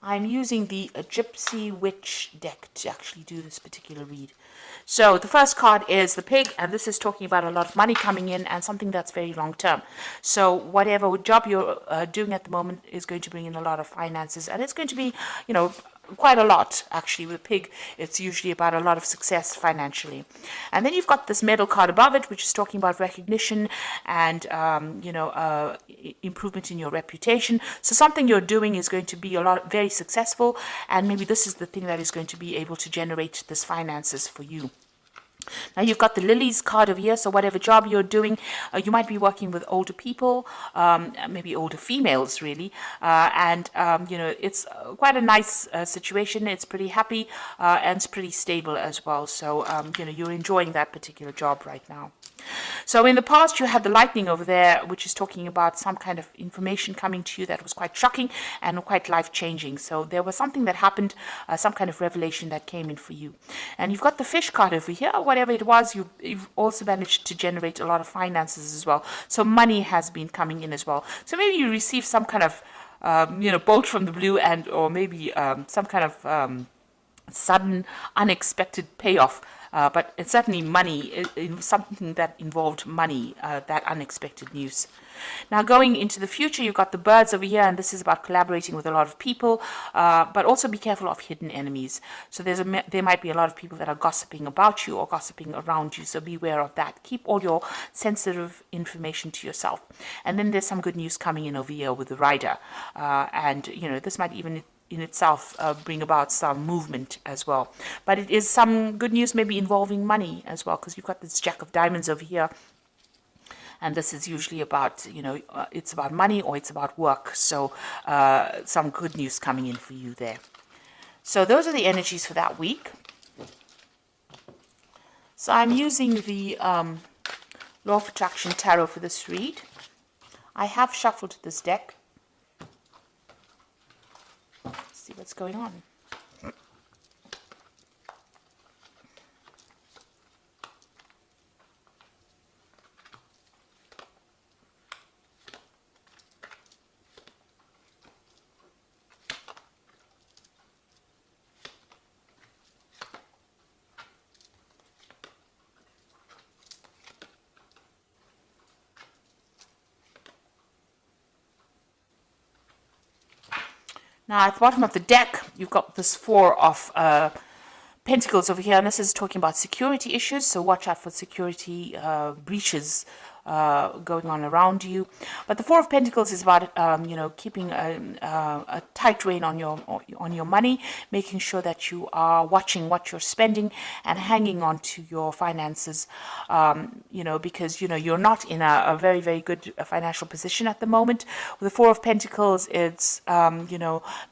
I'm using the Gypsy Witch deck to actually do this particular read. So the first card is the pig, and this is talking about a lot of money coming in and something that's very long term. So whatever job you're doing at the moment is going to bring in a lot of finances, and it's going to be, quite a lot actually. With a pig, it's usually about a lot of success financially. And then you've got this medal card above it, which is talking about recognition and improvement in your reputation. So something you're doing is going to be very successful, and maybe this is the thing that is going to be able to generate this finances for you. Now you've got the lilies card over here, so whatever job you're doing, you might be working with older people, maybe older females really, and it's quite a nice situation. It's pretty happy and it's pretty stable as well, so you're enjoying that particular job right now. So in the past you had the lightning over there, which is talking about some kind of information coming to you that was quite shocking and quite life-changing. So there was something that happened, some kind of revelation that came in for you. And you've got the fish card over here. Whatever it was, you've also managed to generate a lot of finances as well. So money has been coming in as well. So maybe you received some kind of bolt from the blue, or maybe some kind of sudden unexpected payoff. But it's certainly money, something that involved money, that unexpected news. Now going into the future, you've got the birds over here, and this is about collaborating with a lot of people, but also be careful of hidden enemies. So there might be a lot of people that are gossiping about you or gossiping around you, so beware of that. Keep all your sensitive information to yourself. And then there's some good news coming in over here with the rider, and this might even in itself bring about some movement as well. But it is some good news maybe involving money as well, because you've got this Jack of Diamonds over here. And this is usually about, it's about money or it's about work. So some good news coming in for you there. So those are the energies for that week. So I'm using the Law of Attraction Tarot for this read. I have shuffled this deck. See what's going on. Now at the bottom of the deck, you've got this Four of Pentacles over here, and this is talking about security issues, so watch out for security breaches going on around you. But the Four of Pentacles is about keeping a tight rein on your money, making sure that you are watching what you're spending and hanging on to your finances, because you're not in a very, very good financial position at the moment. With the Four of Pentacles, it's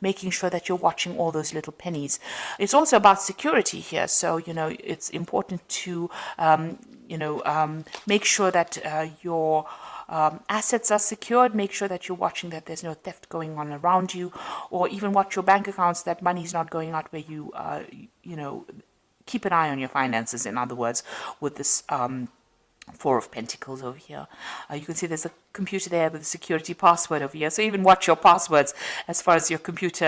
making sure that you're watching all those little pennies. It's also about security here, so it's important to make sure that your assets are secured. Make sure that you're watching that there's no theft going on around you, or even watch your bank accounts, that money's not going out where you, keep an eye on your finances, in other words, with this Four of Pentacles over here. You can see there's a computer there with a security password over here. So even watch your passwords as far as your computer,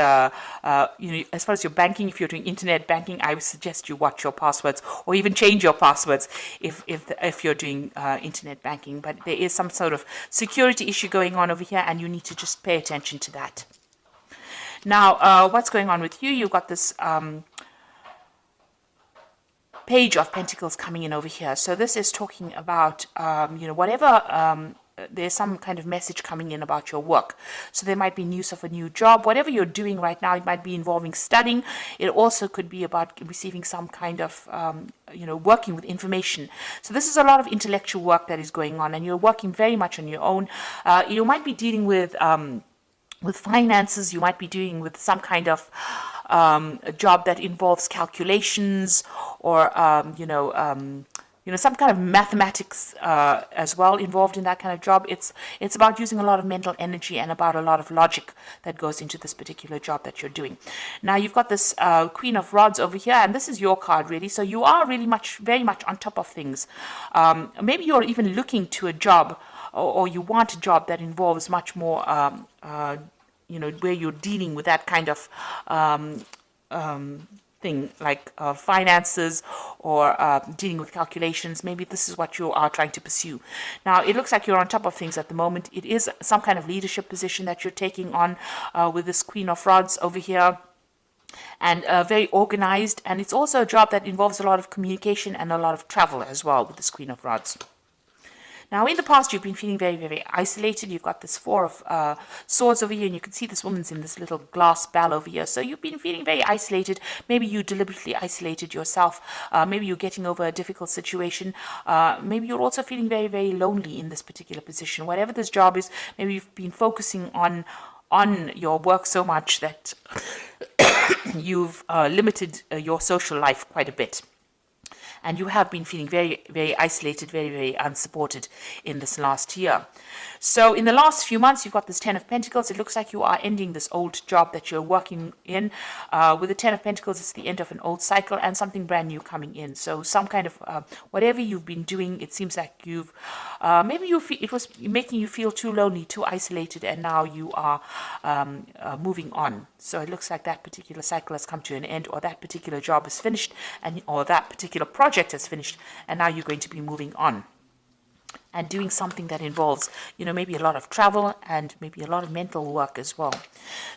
as far as your banking. If you're doing internet banking, I would suggest you watch your passwords, or even change your passwords if you're doing internet banking. But there is some sort of security issue going on over here, and you need to just pay attention to that. Now, what's going on with you? You've got this Page of Pentacles coming in over here. So this is talking about, whatever, there's some kind of message coming in about your work. So there might be news of a new job. Whatever you're doing right now, it might be involving studying. It also could be about receiving some kind of, working with information. So this is a lot of intellectual work that is going on, and you're working very much on your own. You might be dealing with finances. You might be dealing with some kind of a job that involves calculations, or some kind of mathematics as well involved in that kind of job. It's about using a lot of mental energy and about a lot of logic that goes into this particular job that you're doing. Now you've got this Queen of Rods over here, and this is your card really. So you are really very much on top of things. Maybe you're even looking to a job, or you want a job that involves much more where you're dealing with that kind of thing, like finances or dealing with calculations. Maybe this is what you are trying to pursue. Now, it looks like you're on top of things at the moment. It is some kind of leadership position that you're taking on with this Queen of Rods over here, and very organized. And it's also a job that involves a lot of communication and a lot of travel as well with this Queen of Rods. Now, in the past, you've been feeling very, very isolated. You've got this Four of Swords over here, and you can see this woman's in this little glass bell over here. So you've been feeling very isolated. Maybe you deliberately isolated yourself. Maybe you're getting over a difficult situation. Maybe you're also feeling very, very lonely in this particular position. Whatever this job is, maybe you've been focusing on your work so much that you've limited your social life quite a bit. And you have been feeling very, very isolated, very, very unsupported in this last year. So in the last few months, you've got this Ten of Pentacles. It looks like you are ending this old job that you're working in. With the Ten of Pentacles, it's the end of an old cycle and something brand new coming in. So some kind of, whatever you've been doing, it seems like you've, maybe it was making you feel too lonely, too isolated, and now you are moving on. So it looks like that particular cycle has come to an end, or that particular job is finished, or that particular project is finished, and now you're going to be moving on and doing something that involves, maybe a lot of travel and maybe a lot of mental work as well.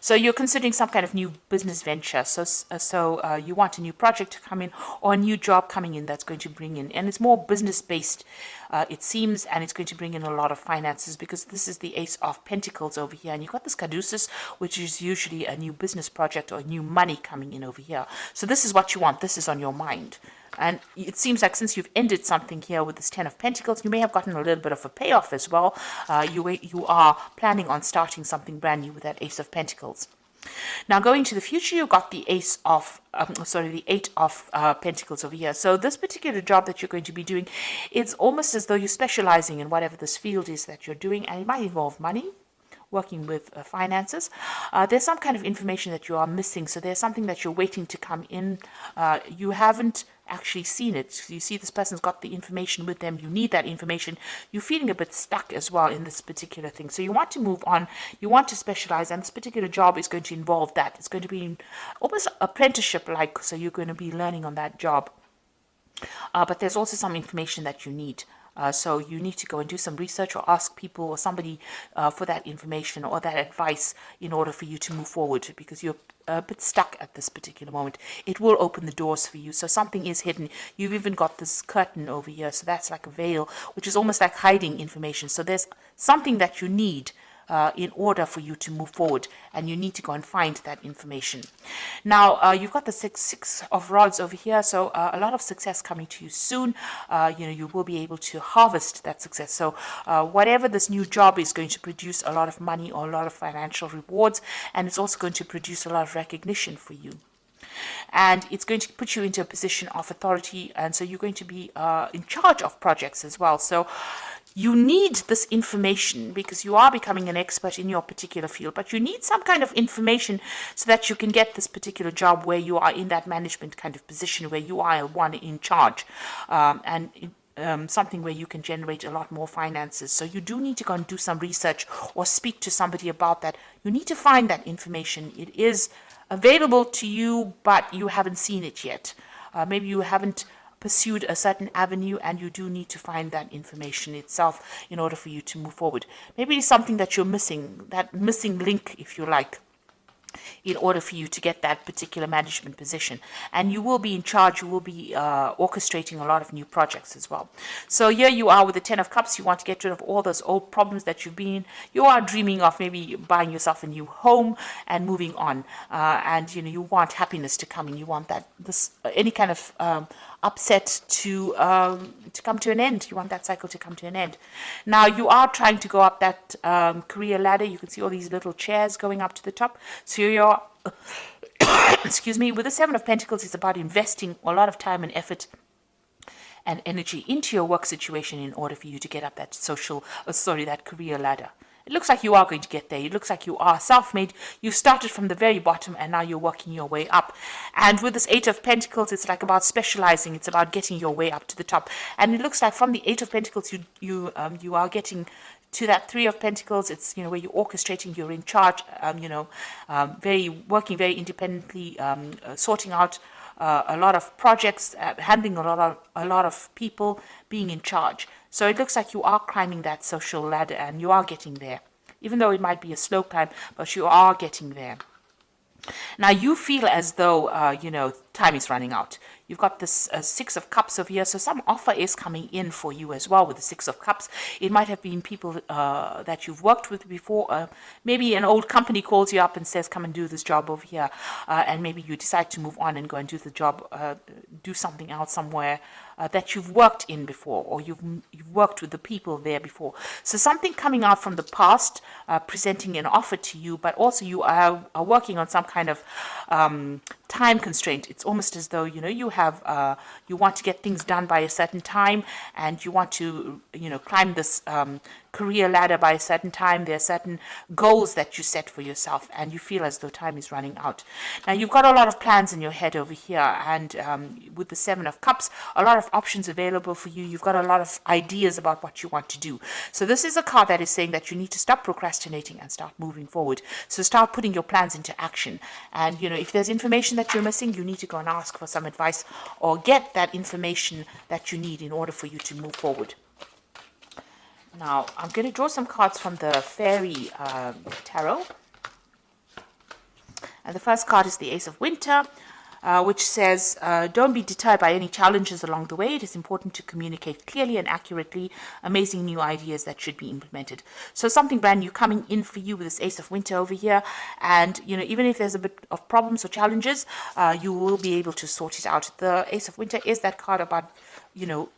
So you're considering some kind of new business venture. So you want a new project to come in, or a new job coming in that's going to bring in, and it's more business based, it seems, and it's going to bring in a lot of finances, because this is the Ace of Pentacles over here, and you've got this Caduceus, which is usually a new business project or new money coming in over here. So this is what you want. This is on your mind. And it seems like since you've ended something here with this Ten of Pentacles, you may have gotten a little bit of a payoff as well. You are planning on starting something brand new with that Ace of Pentacles. Now, going to the future, you've got the Eight of Pentacles over here. So this particular job that you're going to be doing, it's almost as though you're specializing in whatever this field is that you're doing, and it might involve money, working with finances. There's some kind of information that you are missing. So there's something that you're waiting to come in. You haven't actually seen it. You see this person's got the information with them. You need that information. You're feeling a bit stuck as well in this particular thing. So you want to move on. You want to specialize, and this particular job is going to involve that. It's going to be almost apprenticeship-like. So you're going to be learning on that job. But there's also some information that you need. So you need to go and do some research, or ask people or somebody for that information or that advice in order for you to move forward, because you're a bit stuck at this particular moment. It will open the doors for you. So something is hidden. You've even got this curtain over here. So that's like a veil, which is almost like hiding information. So there's something that you need in order for you to move forward, and you need to go and find that information. Now, you've got the Six of Rods over here, so a lot of success coming to you soon. You will be able to harvest that success. So whatever this new job is going to produce a lot of money or a lot of financial rewards, and it's also going to produce a lot of recognition for you. And it's going to put you into a position of authority, and so you're going to be in charge of projects as well. So you need this information because you are becoming an expert in your particular field, but you need some kind of information so that you can get this particular job where you are in that management kind of position, where you are one in charge, something where you can generate a lot more finances. So you do need to go and do some research or speak to somebody about that. You need to find that information. It is available to you, but you haven't seen it yet. Maybe you haven't pursued a certain avenue, and you do need to find that information itself in order for you to move forward. Maybe it's something that you're missing, that missing link, if you like, in order for you to get that particular management position. And you will be in charge, you will be orchestrating a lot of new projects as well. So here you are with the Ten of Cups. You want to get rid of all those old problems that you've been in. You are dreaming of maybe buying yourself a new home and moving on. And you want happiness to come in. You want that any kind of upset to come to an end. You want that cycle to come to an end. Now you are trying to go up that career ladder. You can see all these little chairs going up to the top. So you're excuse me, with the Seven of Pentacles, it's about investing a lot of time and effort and energy into your work situation in order for you to get up that that career ladder. It looks like you are going to get there. It looks like you are self-made. You started from the very bottom, and now you're working your way up. And with this Eight of Pentacles, it's like about specializing. It's about getting your way up to the top. And it looks like from the Eight of Pentacles, you are getting to that Three of Pentacles. It's, you know, where you're orchestrating, you're in charge, working very independently, sorting out a lot of projects, handling a lot of people, being in charge. So it looks like you are climbing that social ladder and you are getting there. Even though it might be a slow climb, but you are getting there. Now you feel as though, time is running out. You've got this Six of Cups over here, so some offer is coming in for you as well with the Six of Cups. It might have been people that you've worked with before. Maybe an old company calls you up and says, come and do this job over here. And maybe you decide to move on and go and do the job, do something else somewhere that you've worked in before, or you've worked with the people there before. So something coming out from the past, presenting an offer to you, but also you are working on some kind of time constraint. It's almost as though, you have, you want to get things done by a certain time, and you want to, climb this career ladder by a certain time. There are certain goals that you set for yourself, and you feel as though time is running out. Now, you've got a lot of plans in your head over here, and with the Seven of Cups, a lot of options available for you. You've got a lot of ideas about what you want to do. So this is a card that is saying that you need to stop procrastinating and start moving forward. So start putting your plans into action. And, if there's information that you're missing, you need to go and ask for some advice or get that information that you need in order for you to move forward. Now, I'm going to draw some cards from the Fairy Tarot. And the first card is the Ace of Winter, which says, don't be deterred by any challenges along the way. It is important to communicate clearly and accurately amazing new ideas that should be implemented. So something brand new coming in for you with this Ace of Winter over here. And, even if there's a bit of problems or challenges, you will be able to sort it out. The Ace of Winter is that card about,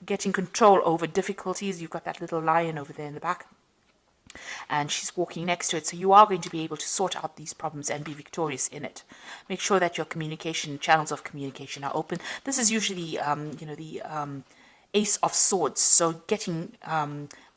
getting control over difficulties. You've got that little lion over there in the back, and she's walking next to it. So you are going to be able to sort out these problems and be victorious in it. Make sure that your channels of communication are open. This is usually, the Ace of Swords. So getting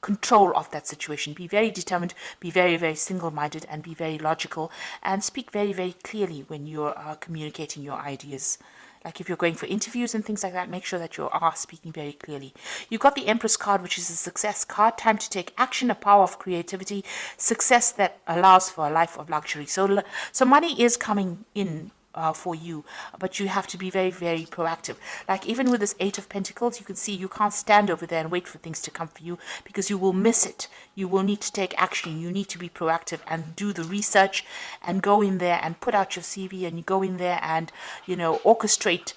control of that situation. Be very determined, be very, very single-minded, and be very logical, and speak very, very clearly when you're communicating your ideas. Like if you're going for interviews and things like that, make sure that you are speaking very clearly. You've got the Empress card, which is a success card. Time to take action, a power of creativity, success that allows for a life of luxury. So money is coming in for you, but you have to be very, very proactive. Like even with this Eight of Pentacles, you can see you can't stand over there and wait for things to come for you, because you will miss it. You will need to take action. You need to be proactive and do the research and go in there and put out your CV, and you go in there and, orchestrate,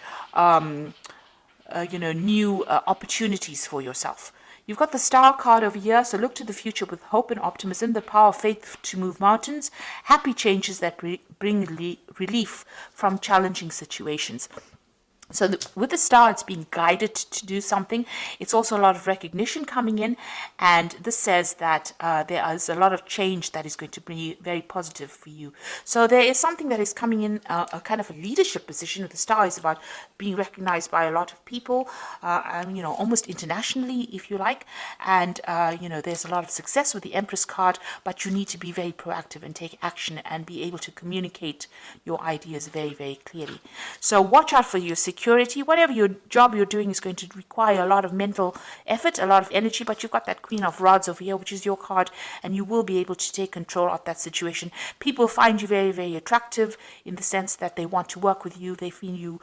new opportunities for yourself. You've got the Star card over here, so look to the future with hope and optimism, the power of faith to move mountains, happy changes that bring relief from challenging situations. So with the Star, it's being guided to do something. It's also a lot of recognition coming in, and this says that there is a lot of change that is going to be very positive for you. So there is something that is coming in, a kind of a leadership position. With the Star is about being recognized by a lot of people, almost internationally, if you like. And, there's a lot of success with the Empress card, but you need to be very proactive and take action and be able to communicate your ideas very, very clearly. So watch out for your security. Whatever your job you're doing is going to require a lot of mental effort, a lot of energy, but you've got that Queen of Rods over here, which is your card, and you will be able to take control of that situation. People find you very, very attractive in the sense that they want to work with you. They feel you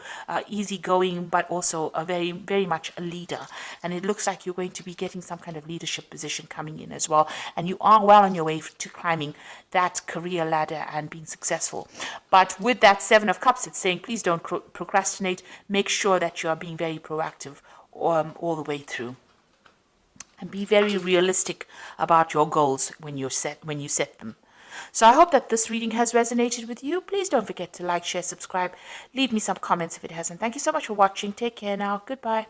easygoing, but also a very, very much a leader. And it looks like you're going to be getting some kind of leadership position coming in as well. And you are well on your way to climbing that career ladder and being successful. But with that Seven of Cups, it's saying, please don't procrastinate. Make sure that you are being very proactive all the way through, and be very realistic about your goals when you set them. So I hope that this reading has resonated with you. Please don't forget to like, share, subscribe. Leave me some comments if it hasn't. Thank you so much for watching. Take care now. Goodbye.